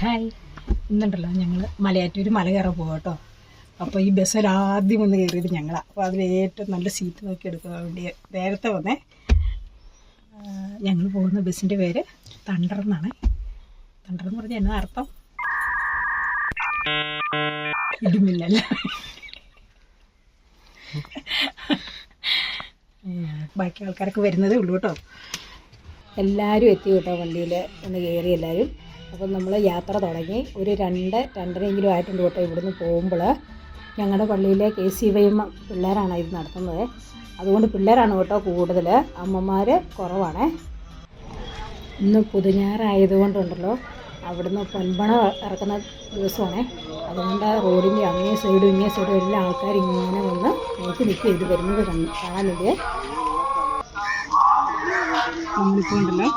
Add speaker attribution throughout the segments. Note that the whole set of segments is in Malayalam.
Speaker 1: ഹായ്, ഇന്നുണ്ടല്ലോ ഞങ്ങൾ മലയാറ്റൂർ മല കയറാൻ പോകാം കേട്ടോ. അപ്പോൾ ഈ ബസ്സിൽ ആദ്യം വന്ന് കയറിയത് ഞങ്ങളാണ്. അപ്പോൾ അതിൽ ഏറ്റവും നല്ല സീറ്റ് നോക്കി എടുക്കാൻ വേണ്ടി നേരത്തെ വന്നേ. ഞങ്ങൾ പോകുന്ന ബസ്സിൻ്റെ പേര് തണ്ടർ എന്നാണ്. തണ്ടർ എന്ന് പറഞ്ഞാൽ എന്നാ അർത്ഥം? ഇടിമിന്നല്ല. ബാക്കി ആൾക്കാരൊക്കെ വരുന്നതേ ഉള്ളൂ കേട്ടോ. എല്ലാവരും എത്തി കേട്ടോ, വണ്ടിയിൽ ഒന്ന് കയറി എല്ലാവരും. അപ്പം നമ്മൾ യാത്ര തുടങ്ങി. ഒരു 2-2:30 ആയിട്ടുണ്ട് കേട്ടോ ഇവിടുന്ന് പോകുമ്പോൾ. ഞങ്ങളുടെ പള്ളിയിലെ KCYM പിള്ളേരാണ് ഇത് നടത്തുന്നത്. അതുകൊണ്ട് പിള്ളേരാണ് കേട്ടോ കൂടുതൽ, അമ്മമാർ കുറവാണ്. ഇന്ന് പുതുഞാറായതുകൊണ്ടുണ്ടല്ലോ അവിടുന്ന് പൊൻപണം ഇറക്കുന്ന ദിവസമാണേ. അതുകൊണ്ട് റോഡിൻ്റെ അങ്ങേ സൈഡും ഇങ്ങേ സൈഡും എല്ലാ ആൾക്കാരും ഇങ്ങനെ വന്ന് നോക്കി നിൽക്കുക ഇത് വരുന്നത് കാണാൻ വേണ്ടിയേ. നമ്മളിപ്പോൾ ഉണ്ടല്ലോ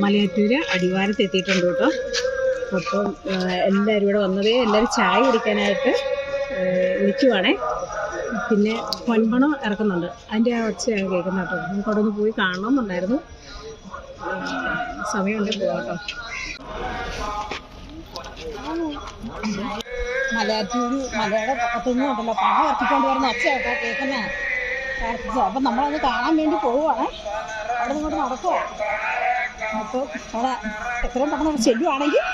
Speaker 1: മലയാറ്റൂർ അടിവാരത്ത് എത്തിയിട്ടുണ്ട് കേട്ടോ. അപ്പം എല്ലാവരും ഇവിടെ വന്നതേ എല്ലാവരും ചായ കുടിക്കാനായിട്ട് നിൽക്കുവാണേ. പിന്നെ പൊൻപണം ഇറക്കുന്നുണ്ട്, അതിൻ്റെ ആ ഒച്ചയാണ് കേൾക്കുന്നത് കേട്ടോ. നമുക്ക് അവിടെ ഒന്ന് പോയി കാണണമെന്നുണ്ടായിരുന്നു, സമയമുണ്ടെങ്കിൽ പോകാം കേട്ടോ. മലയാറ്റൂർ മലയുടെ പക്കത്തുനിന്നും ഉണ്ടല്ലോ പണം ഇറക്കിക്കൊണ്ട് വരുന്ന ഒച്ച കേട്ടോ കേൾക്കുന്നത്. അപ്പം നമ്മളത് കാണാൻ വേണ്ടി പോവുകയാണ്. അവിടെ നിങ്ങോട്ട് നടക്കുക. അപ്പോൾ അവിടെ എത്രയും പെട്ടെന്ന് നമ്മൾ ചെല്ലുവാണെങ്കിൽ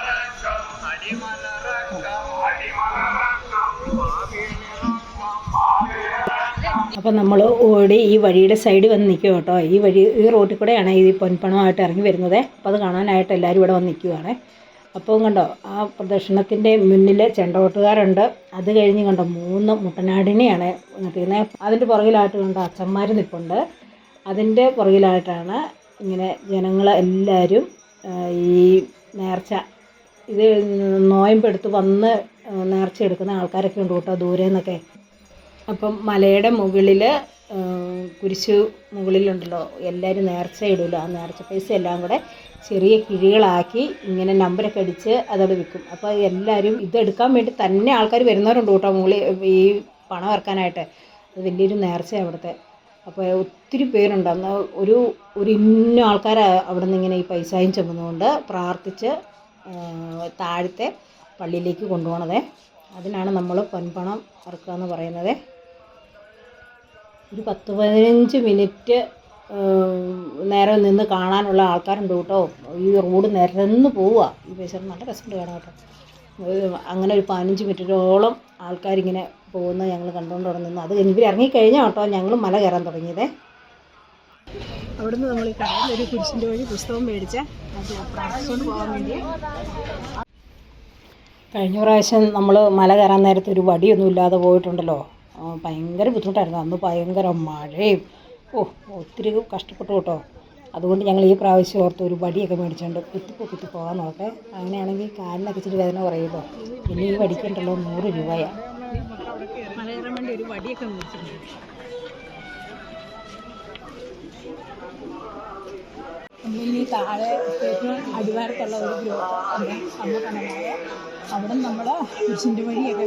Speaker 1: അപ്പം നമ്മൾ ഓടി ഈ വഴിയുടെ സൈഡിൽ വന്ന് നിൽക്കുക കേട്ടോ. ഈ റോഡിൽ കൂടെയാണ് ഈ പൊൻപണമായിട്ട് ഇറങ്ങി വരുന്നത്. അപ്പോൾ അത് കാണാനായിട്ട് എല്ലാവരും ഇവിടെ വന്ന് നിൽക്കുകയാണ്. അപ്പോൾ കണ്ടോ ആ പ്രദക്ഷിണത്തിൻ്റെ മുന്നിൽ ചെണ്ടകൊട്ടുകാരുണ്ട്. അത് കഴിഞ്ഞ് കണ്ടോ 3 മുട്ടനാടിനെയാണ് നിർത്തിക്കുന്നത്. അതിൻ്റെ പുറകിലായിട്ട് കണ്ടോ അച്ഛന്മാർ നിൽപ്പുണ്ട്. അതിൻ്റെ പുറകിലായിട്ടാണ് ഇങ്ങനെ ജനങ്ങളെല്ലാവരും ഈ നേർച്ച ഇത് നോയമ്പെടുത്ത് വന്ന് നേർച്ച എടുക്കുന്ന ആൾക്കാരൊക്കെ ഉണ്ട് കേട്ടോ ദൂരെ നിന്നൊക്കെ. അപ്പം മലയുടെ മുകളിൽ കുരിശു മുകളിലുണ്ടല്ലോ എല്ലാവരും നേർച്ച ഇടില്ല. ആ നേർച്ച പൈസ എല്ലാം കൂടെ ചെറിയ കിഴികളാക്കി ഇങ്ങനെ നമ്പരൊക്കെ അടിച്ച് അതവിടെ വിൽക്കും. അപ്പോൾ എല്ലാവരും ഇതെടുക്കാൻ വേണ്ടി തന്നെ ആൾക്കാർ വരുന്നവരുണ്ട് കേട്ടോ മുകളിൽ ഈ പണം ഇറക്കാനായിട്ട്. അത് വലിയൊരു നേർച്ചയാണ് അവിടുത്തെ. അപ്പോൾ ഒത്തിരി പേരുണ്ട്. അന്ന് ഒരു ഇന്ന ആൾക്കാർ അവിടെ നിന്ന് ഇങ്ങനെ ഈ പൈസയും ചുമന്നുകൊണ്ട് പ്രാർത്ഥിച്ച് താഴത്തെ പള്ളിയിലേക്ക് കൊണ്ടുപോകണത്. അതിനാണ് നമ്മൾ പൊൻപണം ഇറക്കുക എന്ന് പറയുന്നത്. ഒരു 10-15 മിനിറ്റ് നേരം നിന്ന് കാണാനുള്ള ആൾക്കാരുണ്ട് കേട്ടോ. ഈ റോഡ് നിരന്ന് പോവുക. ഈ പൈസ നല്ല രസമുണ്ട് കാണാം കേട്ടോ. അങ്ങനെ ഒരു 15 മിനിറ്റോളം ആൾക്കാരിങ്ങനെ പോകുന്നത് ഞങ്ങൾ കണ്ടുകൊണ്ട് അവിടെ നിന്ന്. അത് ഇവർ ഇറങ്ങിക്കഴിഞ്ഞാൽ കേട്ടോ ഞങ്ങൾ മല കയറാൻ തുടങ്ങിയതേ. അവിടുന്ന് നമ്മൾ ഈ കടയിൽ ഒരു കുരിശിൻ്റെ വഴി പുസ്തകം മേടിച്ച് അത് പ്രാർത്ഥിച്ചുകൊണ്ട് പോകാൻ വേണ്ടി. കഴിഞ്ഞ പ്രാവശ്യം നമ്മൾ മല കയറാൻ നേരത്തെ ഒരു വടിയൊന്നും ഇല്ലാതെ പോയിട്ടുണ്ടല്ലോ. ഭയങ്കര ബുദ്ധിമുട്ടായിരുന്നു. അന്ന് ഭയങ്കര മഴയും ഒത്തിരി കഷ്ടപ്പെട്ടു കേട്ടോ. അതുകൊണ്ട് ഞങ്ങൾ ഈ പ്രാവശ്യം ഓർത്ത് ഒരു വടിയൊക്കെ മേടിച്ചുകൊണ്ട് കുത്തി പോകാൻ നോക്കേ. അങ്ങനെയാണെങ്കിൽ കാലിനൊക്കെ ഇച്ചിരി വേദന കുറയുമല്ലോ. പിന്നെ ഈ വടിക്കുണ്ടല്ലോ 100 രൂപയാണ്. മല കയറാൻ വേണ്ടി ഒരു വടിയൊക്കെ മേടിച്ചിട്ടുണ്ട്. നമ്മളിനി താഴെ ഏറ്റവും അടിവാരത്തുള്ള ഒരു ഗ്രൂപ്പ് സമ്പന്നമായ അവിടെ നമ്മൾ കുരിശിൻ്റെ വഴിയൊക്കെ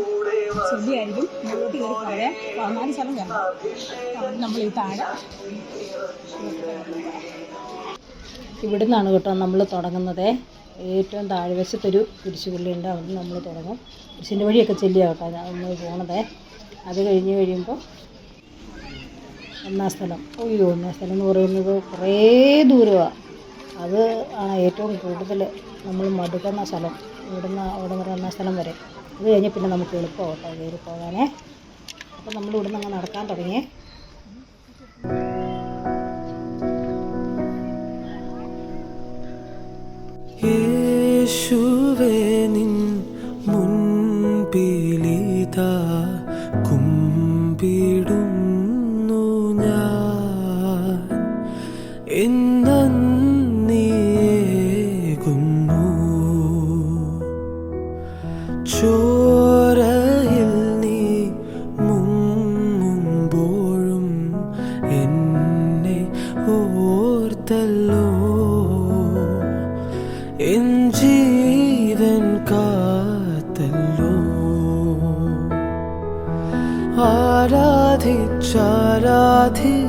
Speaker 1: ശരിയായിരിക്കും. മുന്നോട്ട് കയറി പോയാൽ 14 സ്ഥലം കയറണം. അവിടെ നമ്മൾ ഈ താഴെ ഇവിടെ നിന്നാണ് കേട്ടോ നമ്മൾ തുടങ്ങുന്നത്. ഏറ്റവും താഴ്വശത്തൊരു കുരിശുപള്ളിയുണ്ട്, അവിടെ നിന്ന് നമ്മൾ തുടങ്ങും. കുരിശിൻ്റെ വഴിയൊക്കെ ചെല്ലുക കേട്ടോ നമ്മൾ പോകണത്. അത് കഴിഞ്ഞ് കഴിയുമ്പോൾ ഒന്നാം സ്ഥലം എന്ന് പറയുന്നത് കുറേ ദൂരമാണ്. അത് ആണ് ഏറ്റവും കൂടുതൽ നമ്മൾ മടുക്കുന്ന സ്ഥലം. അവിടെ വരെ ഒന്നാം സ്ഥലം വരെ. അത് കഴിഞ്ഞ് പിന്നെ നമുക്ക് എളുപ്പമാണ് കേട്ടോ കയറി പോകാനേ. അപ്പം നമ്മൾ ഇവിടെ നിന്ന് നടക്കാൻ തുടങ്ങിയേ.
Speaker 2: യേശുവേ നിൻ മുൻപിലിതാ കുമ്പിടുന്നു ഞാൻ, എന്നേകുന്നു ചോരയിൽ നീ മുങ്ങുമ്പോഴും എന്നെ ഓർത്തല്ലോ, എൻ ജീവൻ കാത്തല്ലോ.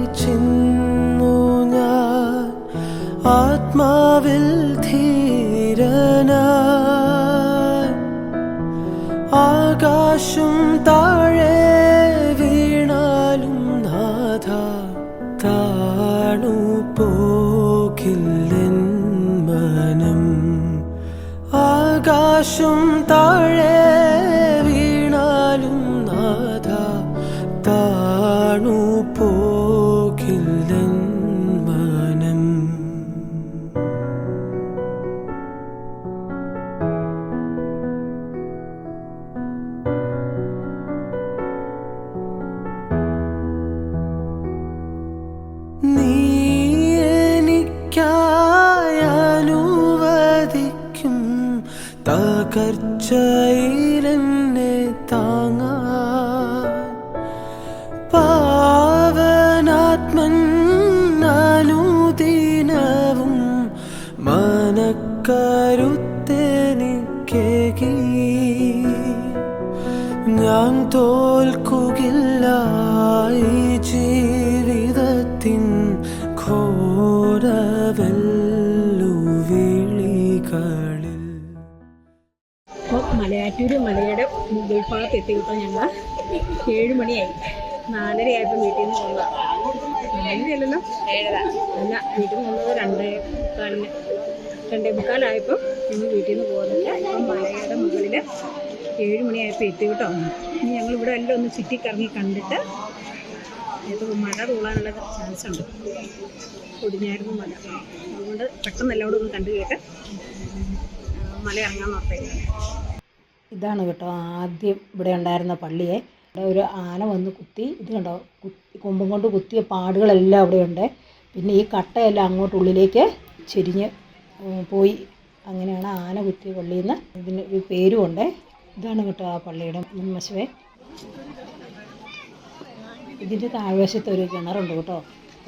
Speaker 2: ആരാധിച്ചിന്നു ഞാൻ ആത്മാവിൽ ധീരനാ. ആകാശം താഴെ വീണാലും നാഥ താണു പോകില്ലെൻ മനം. ആകാശം താഴെ വീണാലും നാഥ താണു പോകില്ലെൻ മനം. നീ എനിക്കായി അനുവദിക്കും തകർച്ചയിലെന്നെ താങ്ങാൻ പാവനാത്മൻ അനുദിനവും മനക്കരുത്തെനിക്കേകി. ഞാൻ തോൽക്കുകില്ല ഈ ജീവിതത്തിൻ ഘോരവെല്ലുവിളികളിൽ.
Speaker 1: അപ്പോൾ മലയാറ്റൂർ മലയുടെ മുകൾ ഭാഗത്ത് എത്തിയിട്ടോ ഞങ്ങൾ 7 മണിയായി. 4:30 ആയപ്പോൾ വീട്ടിൽ നിന്ന് പോകുന്നതാണ്. 4:30 7:30 അല്ല, വീട്ടിൽ നിന്ന് പോകുന്നത് 2:45 ആയപ്പോൾ ഞങ്ങൾ വീട്ടിൽ നിന്ന് പോകുന്നില്ല. അപ്പം മലയുടെ മുകളിൽ 7 മണിയായപ്പോൾ എത്തി കേട്ടോ. ഇനി ഞങ്ങളിവിടെ എല്ലാം ഒന്ന് ചുറ്റിക്കറങ്ങി കണ്ടിട്ട് ഇത് മഴ തൂളാനുള്ള ചാൻസ് ഉണ്ട്. പൊടിഞ്ഞായിരുന്നു മല, അതുകൊണ്ട് പെട്ടെന്ന് എല്ലാം കൂടെ ഒന്ന് കണ്ടു കേട്ട് മല ഇറങ്ങാൻ നോക്കാം. ഇതാണ് കേട്ടോ ആദ്യം ഇവിടെ ഉണ്ടായിരുന്ന പള്ളിയെ. ഇവിടെ ഒരു ആന വന്ന് കുത്തി, ഇത് കണ്ടോ കൊമ്പും കൊണ്ട് കുത്തിയ പാടുകളെല്ലാം അവിടെയുണ്ട്. പിന്നെ ഈ കട്ടയെല്ലാം അങ്ങോട്ടുള്ളിലേക്ക് ചെരിഞ്ഞ് പോയി. അങ്ങനെയാണ് ആന കുത്തിയ പള്ളിയിൽ നിന്ന് ഇതിന് ഒരു പേരുമുണ്ട്. ഇതാണ് കേട്ടോ ആ പള്ളിയുടെ മുൻവശമേ. ഇതിൻ്റെ താഴ്വശത്ത് ഒരു കിണറുണ്ട് കേട്ടോ.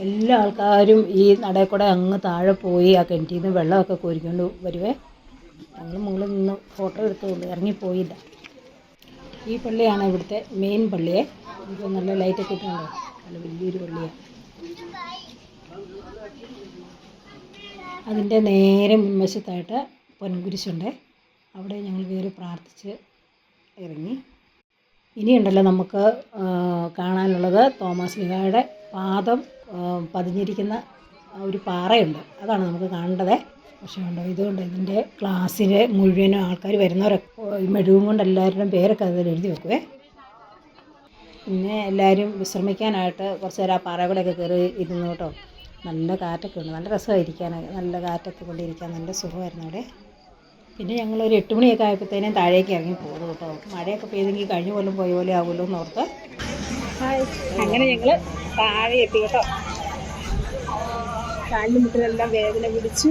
Speaker 1: എല്ലാ ആൾക്കാരും ഈ നടയിൽ കൂടെ അങ്ങ് താഴെ പോയി ആ കിണറ്റിൽ നിന്ന് വെള്ളമൊക്കെ കോരിക്കൊണ്ട് വരുവേ. ഞങ്ങൾ മുകളിൽ നിന്ന് ഫോട്ടോ എടുത്തുകൊണ്ട് ഇറങ്ങിപ്പോയില്ല. ഈ പള്ളിയാണ് ഇവിടുത്തെ മെയിൻ പള്ളിയെ. ഇപ്പോൾ നല്ല ലൈറ്റൊക്കെ ഇട്ടുണ്ടോ, നല്ല വലിയൊരു പള്ളിയാണ്. അതിൻ്റെ നേരെ മുൻവശത്തായിട്ട് പൊൻകുരിശുണ്ട്. അവിടെ ഞങ്ങൾ കയറി പ്രാർത്ഥിച്ച് ഇറങ്ങി. ഇനിയുണ്ടല്ലോ നമുക്ക് കാണാനുള്ളത് തോമാശ്ലീഹായുടെ പാദം പതിഞ്ഞിരിക്കുന്ന ഒരു പാറയുണ്ട്. അതാണ് നമുക്ക് കാണേണ്ടത്. പക്ഷേ ഉണ്ടോ ഇതുകൊണ്ട് ഇതിൻ്റെ ക്ലാസ്സിൽ മുഴുവനും ആൾക്കാർ വരുന്നവരൊക്കെ ഈ മെഴുകും കൊണ്ട് എല്ലാവരുടെയും പേരൊക്കെ അതിൽ എഴുതി വെക്കുവേ. പിന്നെ എല്ലാവരും വിശ്രമിക്കാനായിട്ട് കുറച്ച് നേരം ആ പാറകളൊക്കെ കയറി ഇരുന്നു കേട്ടോ. നല്ല കാറ്റൊക്കെ ഉണ്ട്, നല്ല രസമായിരിക്കാനൊക്കെ, നല്ല കാറ്റൊക്കെ കൊണ്ടിരിക്കാൻ നല്ല സുഖമായിരുന്നു അവിടെ. പിന്നെ ഞങ്ങളൊരു 8 മണിയൊക്കെ ആയപ്പോഴത്തേനും താഴേക്ക് ഇറങ്ങി പോകുന്നു കേട്ടോ. മഴയൊക്കെ പെയ്തെങ്കിൽ കഴിഞ്ഞ കൊല്ലം പോയ പോലെ ആവുമല്ലോ എന്ന് ഓർത്ത്. അങ്ങനെ ഞങ്ങൾ താഴെ എത്തി കേട്ടോ. കാലിന് മുട്ടിലെല്ലാം വേദന പിടിച്ചു.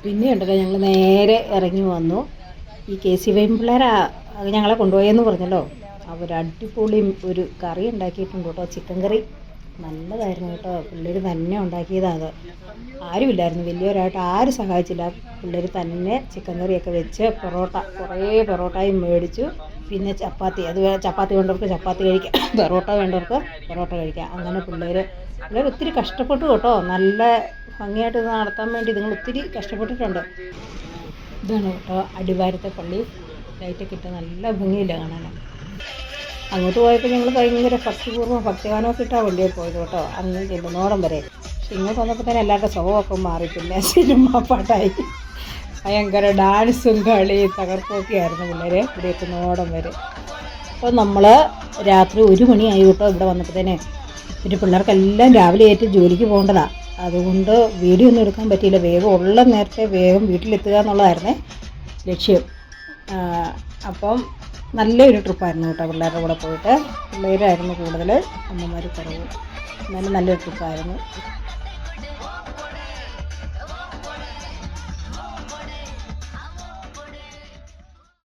Speaker 1: പിന്നെ ഉണ്ടല്ലോ ഞങ്ങൾ നേരെ ഇറങ്ങി വന്നു. ഈ KC പിള്ളേരാ ഞങ്ങളെ കൊണ്ടുപോയെന്ന് പറഞ്ഞല്ലോ. അവർ അടിപൊളി ഒരു കറി ഉണ്ടാക്കിയിട്ടുണ്ട് കേട്ടോ, ചിക്കൻ കറി. നല്ലതായിരുന്നു കേട്ടോ. പിള്ളേർ തന്നെ ഉണ്ടാക്കിയതാണ്. ആരുമില്ലായിരുന്നു, വലിയവരായിട്ട് ആരും സഹായിച്ചില്ല. പിള്ളേർ തന്നെ ചിക്കൻ കറിയൊക്കെ വെച്ച് കുറേ പൊറോട്ടയും മേടിച്ചു. പിന്നെ ചപ്പാത്തി, അത് ചപ്പാത്തി വേണ്ടവർക്ക് ചപ്പാത്തി കഴിക്കാം, പൊറോട്ട വേണ്ടവർക്ക് പൊറോട്ട കഴിക്കാം. അങ്ങനെ പിള്ളേർ ഒത്തിരി കഷ്ടപ്പെട്ടു കേട്ടോ. നല്ല ഭംഗിയായിട്ട് ഇത് നടത്താൻ വേണ്ടി നിങ്ങൾ ഒത്തിരി കഷ്ടപ്പെട്ടിട്ടുണ്ട്. ഇതാണ് കേട്ടോ അടിവാരത്തെ പള്ളി. ലൈറ്റൊക്കെ ഇട്ട് നല്ല ഭംഗിയില്ല കാണാൻ. അങ്ങോട്ട് പോയപ്പോൾ ഞങ്ങൾ ഭയങ്കര ഭക്തിപൂർവ്വം ഭക്തിഗാനമൊക്കെ ഇട്ടാണ് വണ്ടിയിൽ പോയത് കേട്ടോ. അന്ന് ചെല്ലുന്നോടം വരെ. പക്ഷെ ഇങ്ങോട്ട് വന്നപ്പോൾ തന്നെ എല്ലാവരുടെ സ്വഭാവമൊക്കെ മാറി. പിന്നെ സിനിമ പാട്ടായി, ഭയങ്കര ഡാൻസും കളിയും തകർപ്പൊക്കെ ആയിരുന്നു പിള്ളേർ ഇവിടെ എത്തുന്നോടം വരെ. അപ്പോൾ നമ്മൾ രാത്രി 1 മണിയായി കേട്ടോ ഇവിടെ വന്നപ്പോഴത്തേനെ. പിന്നെ പിള്ളേർക്കെല്ലാം രാവിലെ ആയിട്ട് ജോലിക്ക് പോകേണ്ടതാണ്. അതുകൊണ്ട് വീഡിയോ ഒന്നും എടുക്കാൻ പറ്റിയില്ല. വേഗം ഉള്ള നേരത്തെ വേഗം വീട്ടിലെത്തുക എന്നുള്ളതായിരുന്നേ ലക്ഷ്യം. അപ്പം നല്ലൊരു ട്രിപ്പായിരുന്നു കേട്ടോ. പിള്ളേരുടെ കൂടെ പോയിട്ട് പിള്ളേരായിരുന്നു കൂടുതൽ, അമ്മമാർ കുറവ്. എന്നാലും നല്ലൊരു ട്രിപ്പായിരുന്നു.